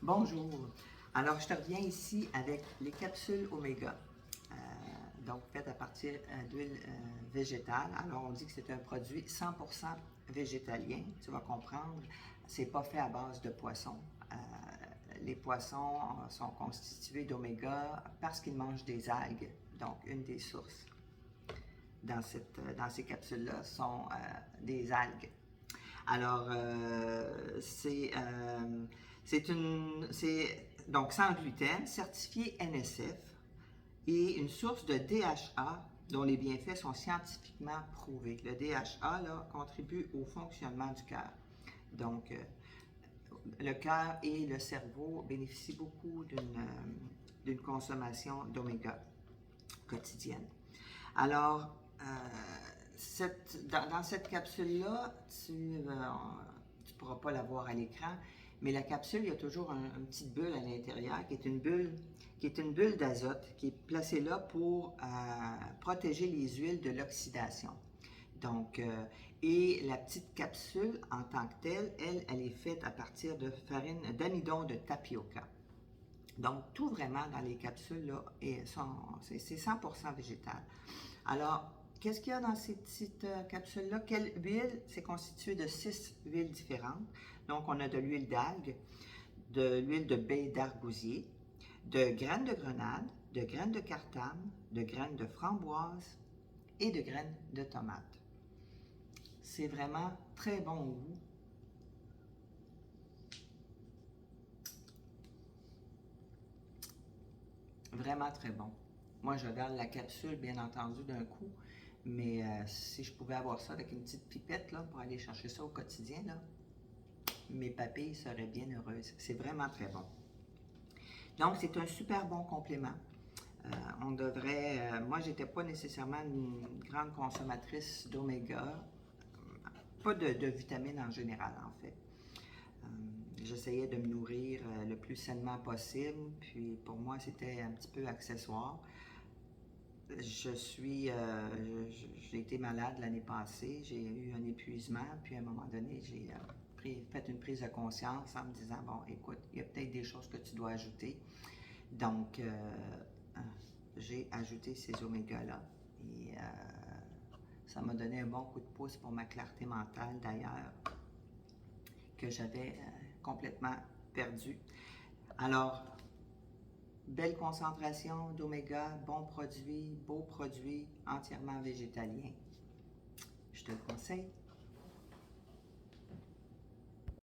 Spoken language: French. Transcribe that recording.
Bonjour. Alors, je te reviens ici avec les capsules Oméga, donc faites à partir d'huile végétale. Alors, on dit que c'est un produit 100% végétalien. Tu vas comprendre, c'est pas fait à base de poissons. Les poissons sont constitués d'oméga parce qu'ils mangent des algues, donc une des sources dans ces capsules-là sont des algues. Alors, c'est donc sans gluten, certifié NSF et une source de DHA dont les bienfaits sont scientifiquement prouvés. Le DHA là, contribue au fonctionnement du cœur. Donc, le cœur et le cerveau bénéficient beaucoup d'une consommation d'oméga quotidienne. Alors, dans cette capsule-là, tu ne pourras pas la voir à l'écran, mais la capsule, il y a toujours une petite bulle à l'intérieur qui est une bulle d'azote qui est placée là pour protéger les huiles de l'oxydation. Donc, et la petite capsule en tant que telle, elle est faite à partir de farine d'amidon de tapioca. Donc, tout vraiment dans les capsules, là, c'est 100% végétal. Alors, qu'est-ce qu'il y a dans ces petites capsules-là? Quelle huile? C'est constitué de 6 huiles différentes. Donc, on a de l'huile d'algue, de l'huile de baie d'argousier, de graines de grenade, de graines de cartame, de graines de framboise et de graines de tomate. C'est vraiment très bon au goût. Vraiment très bon. Moi, je regarde la capsule, bien entendu, d'un coup, mais si je pouvais avoir ça avec une petite pipette là, pour aller chercher ça au quotidien, là, mes papilles seraient bien heureuses. C'est vraiment très bon. Donc, c'est un super bon complément. On devrait... moi, j'étais pas nécessairement une grande consommatrice d'oméga, pas de vitamines en général, en fait. J'essayais de me nourrir le plus sainement possible, puis pour moi, c'était un petit peu accessoire. J'ai été malade l'année passée, j'ai eu un épuisement, puis à un moment donné, j'ai fait une prise de conscience en me disant, bon, écoute, il y a peut-être des choses que tu dois ajouter. Donc, j'ai ajouté ces oméga-là et ça m'a donné un bon coup de pouce pour ma clarté mentale d'ailleurs, que j'avais complètement perdue. Alors, belle concentration d'oméga, bon produit, beau produit, entièrement végétalien. Je te le conseille.